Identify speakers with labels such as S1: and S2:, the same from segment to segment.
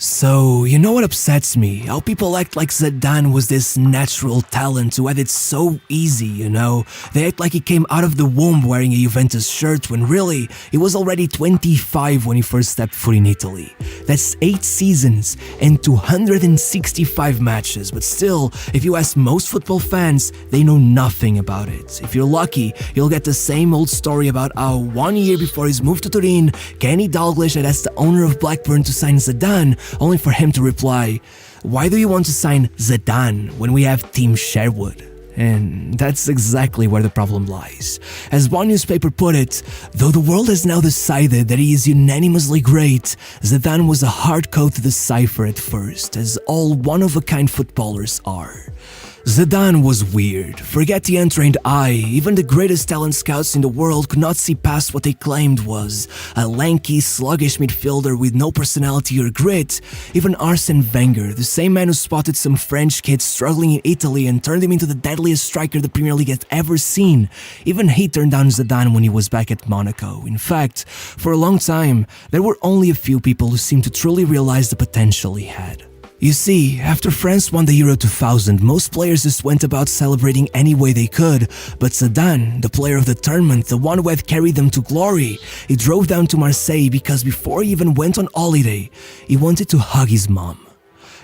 S1: So, you know what upsets me? How people act like Zidane was this natural talent who had it so easy, you know? They act like he came out of the womb wearing a Juventus shirt when really, he was already 25 when he first stepped foot in Italy. That's 8 seasons and 265 matches, but still, if you ask most football fans, they know nothing about it. If you're lucky, you'll get the same old story about how 1 year before his move to Turin, Kenny Dalglish had asked the owner of Blackburn to sign Zidane, only for him to reply, "Why do you want to sign Zidane when we have Team Sherwood?" And that's exactly where the problem lies. As one newspaper put it, though the world has now decided that he is unanimously great, Zidane was a hard code to decipher at first, as all one-of-a-kind footballers are. Zidane was weird. Forget the untrained eye, even the greatest talent scouts in the world could not see past what they claimed was a lanky, sluggish midfielder with no personality or grit. Even Arsene Wenger, the same man who spotted some French kids struggling in Italy and turned him into the deadliest striker the Premier League had ever seen, even he turned down Zidane when he was back at Monaco. In fact, for a long time, there were only a few people who seemed to truly realize the potential he had. You see, after France won the Euro 2000, most players just went about celebrating any way they could, but Zidane, the player of the tournament, the one who had carried them to glory, he drove down to Marseille because before he even went on holiday, he wanted to hug his mom.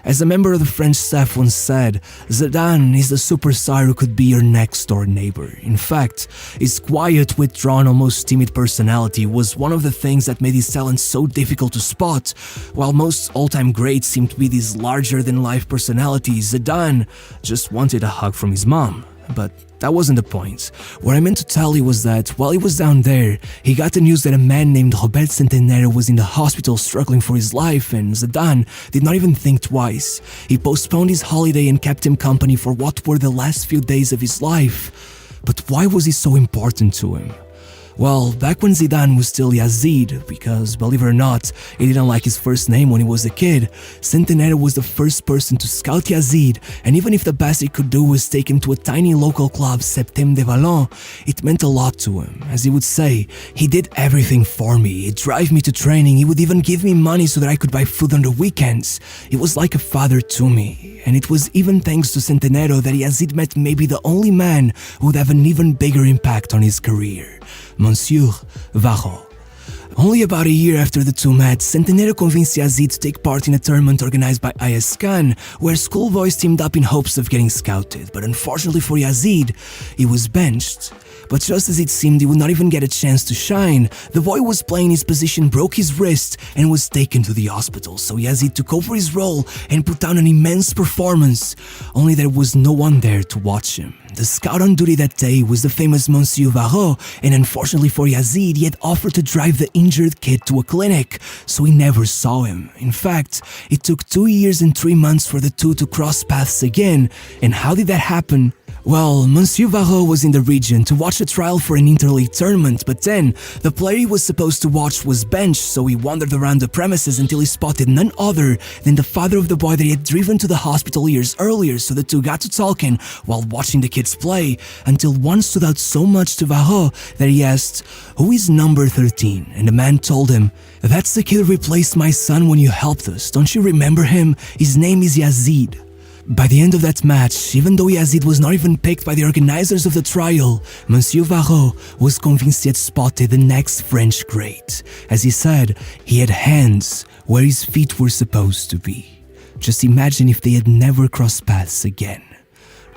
S1: As a member of the French staff once said, Zidane is the superstar who could be your next-door neighbor. In fact, his quiet, withdrawn, almost timid personality was one of the things that made his talent so difficult to spot. While most all-time greats seem to be these larger-than-life personalities, Zidane just wanted a hug from his mom. But that wasn't the point. What I meant to tell you was that while he was down there, he got the news that a man named Robert Centenaire was in the hospital struggling for his life, and Zidane did not even think twice. He postponed his holiday and kept him company for what were the last few days of his life. But why was he so important to him? Well, back when Zidane was still Yazid, because believe it or not, he didn't like his first name when he was a kid, Centenaire was the first person to scout Yazid, and even if the best he could do was take him to a tiny local club, Septem de Vallon, it meant a lot to him. As he would say, "He did everything for me, he'd drive me to training, he would even give me money so that I could buy food on the weekends. He was like a father to me." And it was even thanks to Centenaire that Yazid met maybe the only man who would have an even bigger impact on his career. Monsieur Varro. Only about a year after the two met, Centenaire convinced Yazid to take part in a tournament organized by IS Khan, where schoolboys teamed up in hopes of getting scouted. But unfortunately for Yazid, he was benched. But just as it seemed he would not even get a chance to shine, the boy who was playing his position broke his wrist and was taken to the hospital, so Yazid took over his role and put down an immense performance, only there was no one there to watch him. The scout on duty that day was the famous Monsieur Varro, and unfortunately for Yazid, he had offered to drive the injured kid to a clinic, so he never saw him. In fact, it took 2 years and 3 months for the two to cross paths again, and how did that happen? Well, Monsieur Varro was in the region to watch a trial for an interleague tournament, but then the player he was supposed to watch was benched, so he wandered around the premises until he spotted none other than the father of the boy that he had driven to the hospital years earlier, so the two got to talking while watching the kids play, until one stood out so much to Varro that he asked, "Who is number 13? And the man told him, "That's the kid who replaced my son when you helped us. Don't you remember him? His name is Yazid." By the end of that match, even though Yazid was not even picked by the organizers of the trial, Monsieur Varro was convinced he had spotted the next French great. As he said, he had hands where his feet were supposed to be. Just imagine if they had never crossed paths again.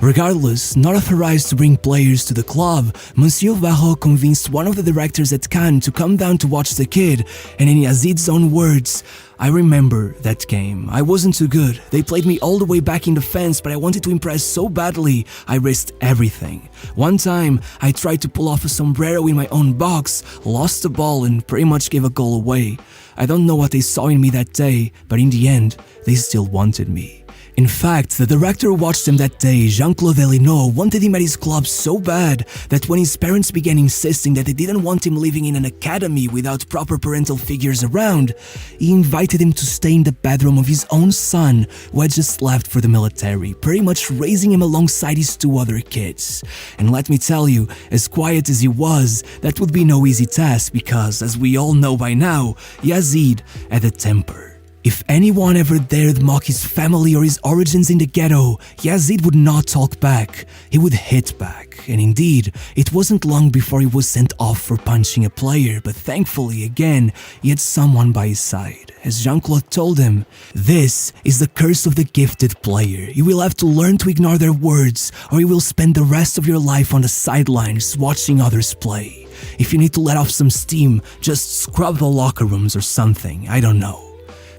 S1: Regardless, not authorized to bring players to the club, Monsieur Varro convinced one of the directors at Cannes to come down to watch the kid, and in Yazid's own words, "I remember that game. I wasn't too good. They played me all the way back in the fence, but I wanted to impress so badly, I risked everything. One time, I tried to pull off a sombrero in my own box, lost the ball, and pretty much gave a goal away. I don't know what they saw in me that day, but in the end, they still wanted me." In fact, the director who watched him that day, Jean-Claude Elinaud, wanted him at his club so bad that when his parents began insisting that they didn't want him living in an academy without proper parental figures around, he invited him to stay in the bedroom of his own son, who had just left for the military, pretty much raising him alongside his 2 other kids. And let me tell you, as quiet as he was, that would be no easy task because, as we all know by now, Yazid had a temper. If anyone ever dared mock his family or his origins in the ghetto, Yazid would not talk back, he would hit back. And indeed, it wasn't long before he was sent off for punching a player, but thankfully, again, he had someone by his side. As Jean-Claude told him, "This is the curse of the gifted player. You will have to learn to ignore their words, or you will spend the rest of your life on the sidelines watching others play. If you need to let off some steam, just scrub the locker rooms or something, I don't know."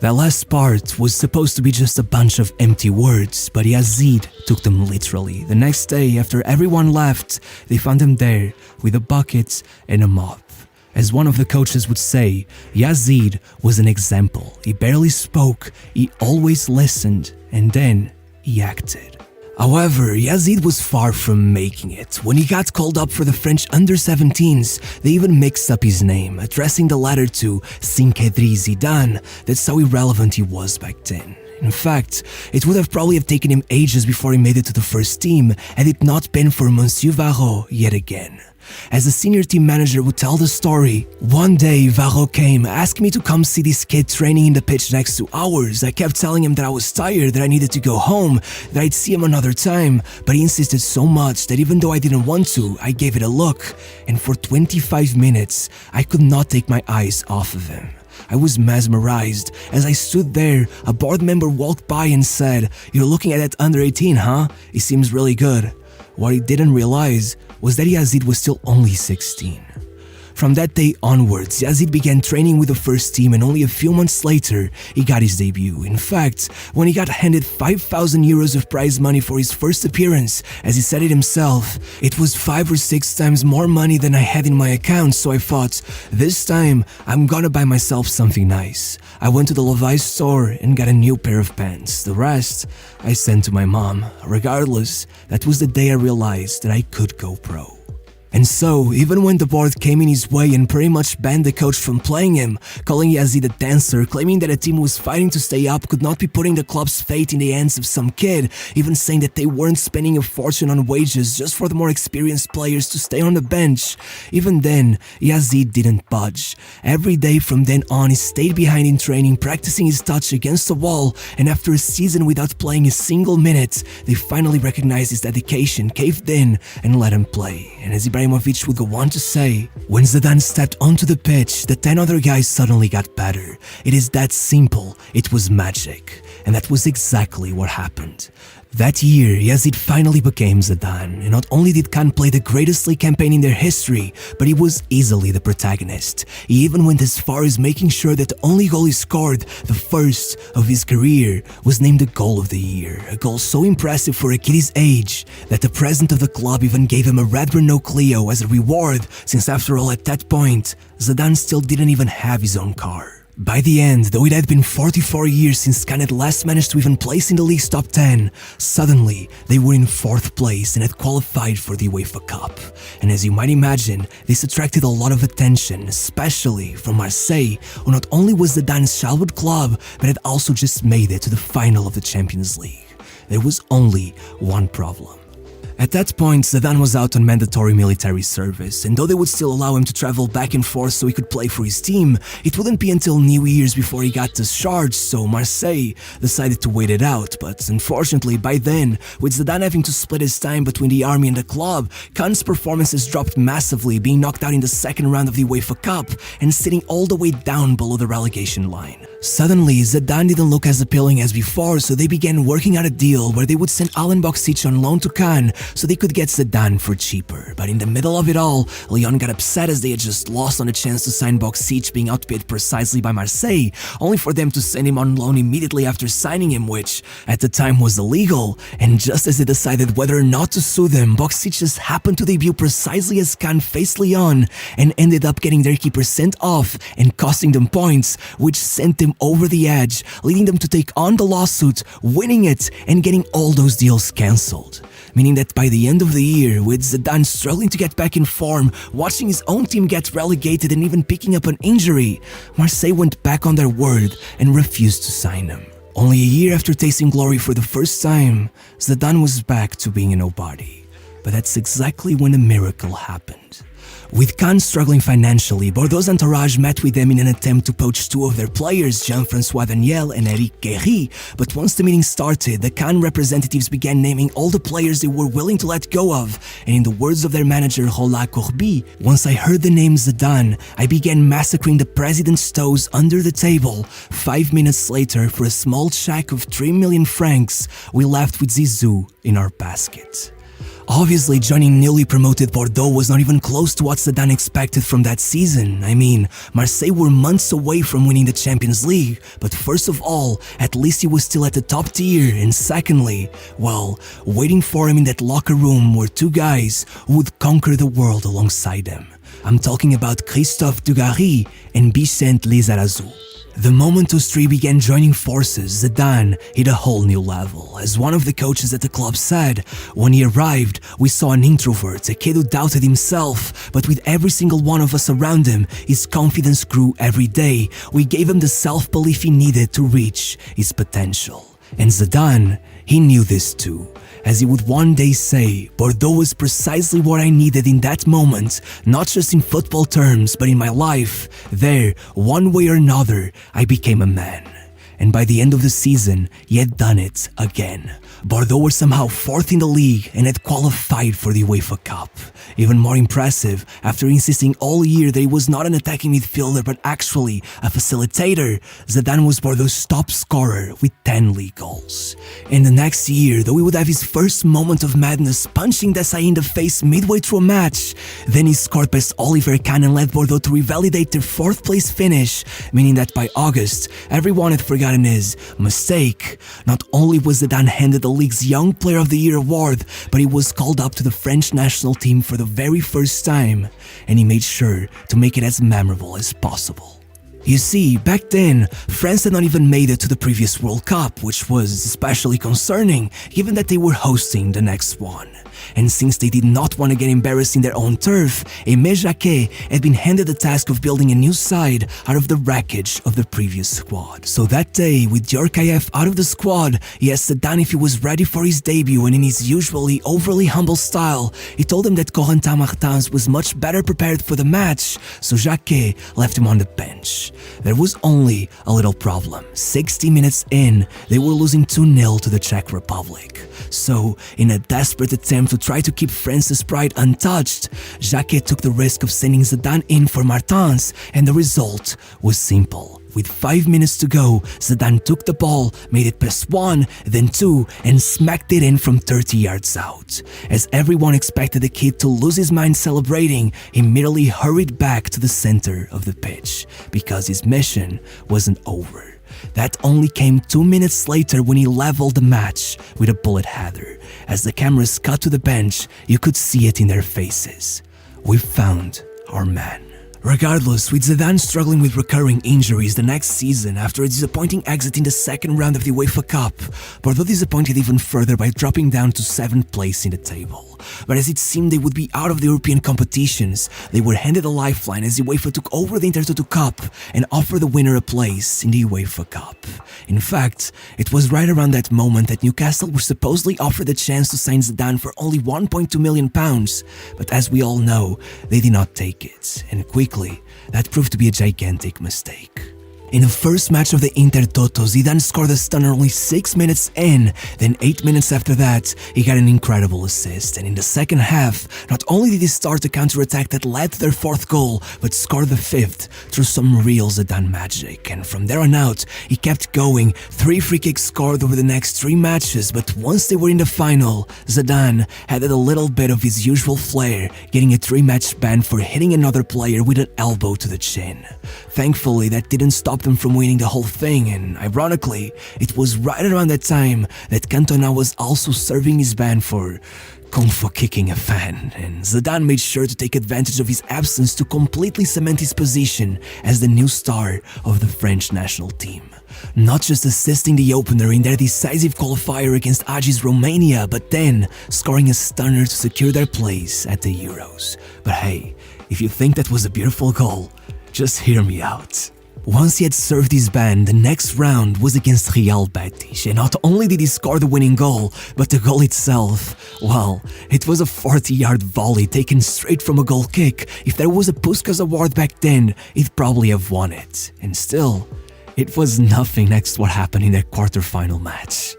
S1: That last part was supposed to be just a bunch of empty words, but Yazid took them literally. The next day, after everyone left, they found him there with a bucket and a mop. As one of the coaches would say, Yazid was an example. He barely spoke, he always listened, and then he acted. However, Yazid was far from making it. When he got called up for the French under-17s, they even mixed up his name, addressing the latter to Cinquedri Zidane. That's how irrelevant he was back then. In fact, it would have probably taken him ages before he made it to the first team, had it not been for Monsieur Varro yet again. As the senior team manager would tell the story, "One day Varro came, asked me to come see this kid training in the pitch next to ours. I kept telling him that I was tired, that I needed to go home, that I'd see him another time, but he insisted so much that even though I didn't want to, I gave it a look, and for 25 minutes, I could not take my eyes off of him. I was mesmerized. As I stood there, a board member walked by and said, 'You're looking at that under-18, huh? He seems really good.' What he didn't realize was that Yazid was still only 16. From that day onwards, Yazid began training with the first team, and only a few months later, he got his debut. In fact, when he got handed 5,000 euros of prize money for his first appearance, as he said it himself, it was 5 or 6 times more money than I had in my account, so I thought, this time, I'm gonna buy myself something nice. I went to the Levi's store and got a new pair of pants. The rest, I sent to my mom. Regardless, that was the day I realized that I could go pro." And so, even when the board came in his way and pretty much banned the coach from playing him, calling Yazid a dancer, claiming that a team who was fighting to stay up could not be putting the club's fate in the hands of some kid, even saying that they weren't spending a fortune on wages just for the more experienced players to stay on the bench, even then, Yazid didn't budge. Every day from then on, he stayed behind in training, practicing his touch against the wall, and after a season without playing a single minute, they finally recognized his dedication, caved in, and let him play. And as Ibrahimovic would go on to say, "When Zidane stepped onto the pitch, the 10 other guys suddenly got better. It is that simple, it was magic." And that was exactly what happened. That year, Yazid finally became Zidane, and not only did Cannes play the greatest league campaign in their history, but he was easily the protagonist. He even went as far as making sure that the only goal he scored, the first of his career, was named the goal of the year. A goal so impressive for a kid his age that the president of the club even gave him a red Renault Clio as a reward, since after all at that point, Zidane still didn't even have his own car. By the end, though it had been 44 years since Cannes had last managed to even place in the league's top 10, suddenly they were in 4th place and had qualified for the UEFA Cup. And as you might imagine, this attracted a lot of attention, especially from Marseille, who not only was Zidane's childhood club, but had also just made it to the final of the Champions League. There was only one problem. At that point, Zidane was out on mandatory military service, and though they would still allow him to travel back and forth so he could play for his team, it wouldn't be until New Year's before he got discharged, so Marseille decided to wait it out. But unfortunately, by then, with Zidane having to split his time between the army and the club, Cannes' performances dropped massively, being knocked out in the second round of the UEFA Cup and sitting all the way down below the relegation line. Suddenly, Zidane didn't look as appealing as before, so they began working out a deal where they would send Alen Boksic on loan to Cannes so they could get Zidane for cheaper. But in the middle of it all, Lyon got upset as they had just lost on a chance to sign Boksic, being outbid precisely by Marseille, only for them to send him on loan immediately after signing him, which at the time was illegal. And just as they decided whether or not to sue them, Boksic just happened to debut precisely as Cannes faced Lyon and ended up getting their keeper sent off and costing them points, which sent them over the edge, leading them to take on the lawsuit, winning it, and getting all those deals cancelled. Meaning that by the end of the year, with Zidane struggling to get back in form, watching his own team get relegated and even picking up an injury, Marseille went back on their word and refused to sign him. Only a year after tasting glory for the first time, Zidane was back to being a nobody. But that's exactly when a miracle happened. With Cannes struggling financially, Bordeaux's entourage met with them in an attempt to poach two of their players, Jean-François Daniel and Eric Guéry, but once the meeting started, the Cannes representatives began naming all the players they were willing to let go of, and in the words of their manager Roland Courbis, once I heard the name Zidane, I began massacring the president's toes under the table. 5 minutes later, for a small check of 3 million francs, we left with Zizou in our basket. Obviously, joining newly promoted Bordeaux was not even close to what Zidane expected from that season. I mean, Marseille were months away from winning the Champions League, but first of all, at least he was still at the top tier, and secondly, well, waiting for him in that locker room were two guys who would conquer the world alongside him. I'm talking about Christophe Dugarry and Vicente Lizarazu. The moment those three began joining forces, Zidane hit a whole new level. As one of the coaches at the club said, when he arrived, we saw an introvert, a kid who doubted himself, but with every single one of us around him, his confidence grew every day. We gave him the self-belief he needed to reach his potential. And Zidane, he knew this too. As he would one day say, Bordeaux was precisely what I needed in that moment, not just in football terms, but in my life. There, one way or another, I became a man. And by the end of the season, he had done it again. Bordeaux were somehow fourth in the league and had qualified for the UEFA Cup. Even more impressive, after insisting all year that he was not an attacking midfielder but actually a facilitator, Zidane was Bordeaux's top scorer with 10 league goals. And the next year, though he would have his first moment of madness punching Desailly in the face midway through a match, then he scored past Oliver Kahn and led Bordeaux to revalidate their fourth place finish, meaning that by August, everyone had forgotten his mistake. Not only was Zidane handed the league's Young Player of the Year award, but he was called up to the French national team for the very first time, and he made sure to make it as memorable as possible. You see, back then, France had not even made it to the previous World Cup, which was especially concerning given that they were hosting the next one. And since they did not want to get embarrassed in their own turf, Aimé Jacquet had been handed the task of building a new side out of the wreckage of the previous squad. So that day, with Djorkaeff out of the squad, he asked Zidane if he was ready for his debut, and in his usually overly humble style, he told him that Corentin Martins was much better prepared for the match, so Jacquet left him on the bench. There was only a little problem. 60 minutes in, they were losing 2-0 to the Czech Republic. So, in a desperate attempt to try to keep France's pride untouched, Jacquet took the risk of sending Zidane in for Martins, and the result was simple. With 5 minutes to go, Zidane took the ball, made it past one, then two, and smacked it in from 30 yards out. As everyone expected the kid to lose his mind celebrating, he merely hurried back to the center of the pitch, because his mission wasn't over. That only came 2 minutes later when he leveled the match with a bullet header. As the cameras cut to the bench, you could see it in their faces. We found our man. Regardless, with Zidane struggling with recurring injuries the next season after a disappointing exit in the second round of the UEFA Cup, Bordeaux disappointed even further by dropping down to 7th place in the table. But as it seemed they would be out of the European competitions, they were handed a lifeline as the UEFA took over the Intertoto Cup and offered the winner a place in the UEFA Cup. In fact, it was right around that moment that Newcastle were supposedly offered the chance to sign Zidane for only £1.2 million, but as we all know, they did not take it, and quickly, that proved to be a gigantic mistake. In the first match of the Intertoto, Zidane scored a stunner only 6 minutes in, then 8 minutes after that, he got an incredible assist, and in the second half, not only did he start the counter-attack that led to their fourth goal, but scored the fifth through some real Zidane magic, and from there on out, he kept going, 3 free kicks scored over the next 3 matches, but once they were in the final, Zidane added a little bit of his usual flair, getting a 3-match ban for hitting another player with an elbow to the chin. Thankfully, that didn't stop them from winning the whole thing, and ironically, it was right around that time that Cantona was also serving his ban for kung fu kicking a fan, and Zidane made sure to take advantage of his absence to completely cement his position as the new star of the French national team. Not just assisting the opener in their decisive qualifier against Agi's Romania, but then scoring a stunner to secure their place at the Euros. But hey, if you think that was a beautiful goal, just hear me out. Once he had served his ban, the next round was against Real Betis, and not only did he score the winning goal, but the goal itself, well, it was a 40-yard volley taken straight from a goal kick. If there was a Puskás award back then, he'd probably have won it. And still, it was nothing next to what happened in that quarter-final match.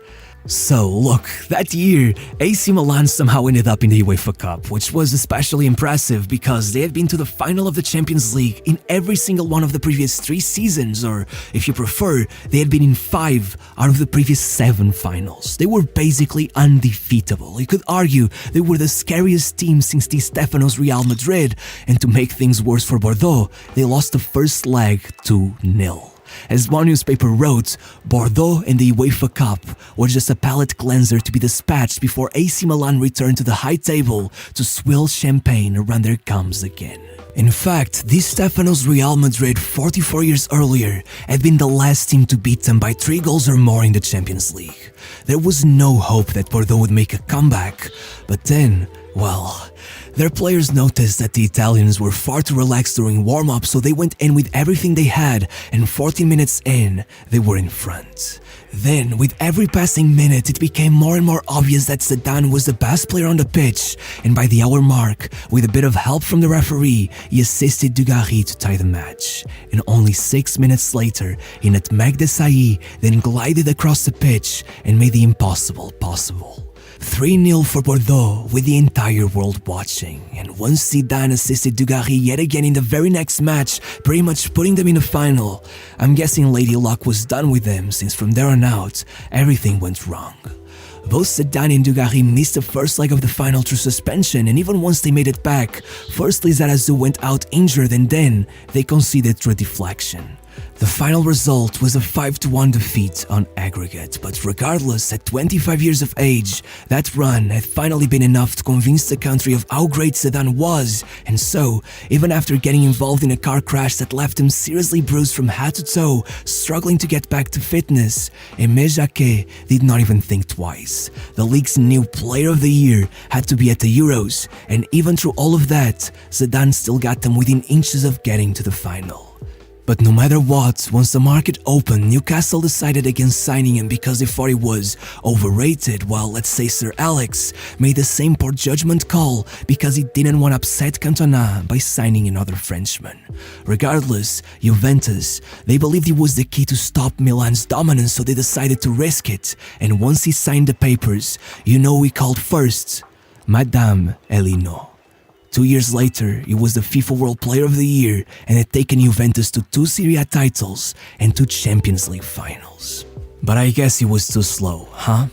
S1: So, look, that year, AC Milan somehow ended up in the UEFA Cup, which was especially impressive because they had been to the final of the Champions League in every single one of the previous 3 seasons, or, if you prefer, they had been in 5 out of the previous 7 finals. They were basically undefeatable. You could argue they were the scariest team since Di Stefano's Real Madrid, and to make things worse for Bordeaux, they lost the first leg 2-0. As one newspaper wrote, Bordeaux and the UEFA Cup were just a palate cleanser to be dispatched before AC Milan returned to the high table to swill champagne around their gums again. In fact, Di Stefano's Real Madrid 44 years earlier had been the last team to beat them by 3 goals or more in the Champions League. There was no hope that Bordeaux would make a comeback, but then, well, their players noticed that the Italians were far too relaxed during warm-up, so they went in with everything they had, and 14 minutes in, they were in front. Then, with every passing minute, it became more and more obvious that Zidane was the best player on the pitch, and by the hour mark, with a bit of help from the referee, he assisted Dugarry to tie the match. And only 6 minutes later, he nutmegged Desailly, then glided across the pitch and made the impossible possible. 3-0 for Bordeaux, with the entire world watching, and once Zidane assisted Dugarry yet again in the very next match, pretty much putting them in the final, I'm guessing Lady Luck was done with them, since from there on out, everything went wrong. Both Zidane and Dugarry missed the first leg of the final through suspension, and even once they made it back, firstly Zarazu went out injured and then they conceded through a deflection. The final result was a 5-1 defeat on aggregate, but regardless, at 25 years of age, that run had finally been enough to convince the country of how great Zidane was, and so, even after getting involved in a car crash that left him seriously bruised from head to toe, struggling to get back to fitness, Aimé Jacquet did not even think twice. The league's new Player of the Year had to be at the Euros, and even through all of that, Zidane still got them within inches of getting to the final. But no matter what, once the market opened, Newcastle decided against signing him because they thought he was overrated, while, let's say, Sir Alex made the same poor judgment call because he didn't want to upset Cantona by signing another Frenchman. Regardless, Juventus, they believed he was the key to stop Milan's dominance, so they decided to risk it, and once he signed the papers, you know he called first Madame Elino. 2 years later, he was the FIFA World Player of the Year and had taken Juventus to 2 Serie A titles and 2 Champions League finals. But I guess he was too slow, huh?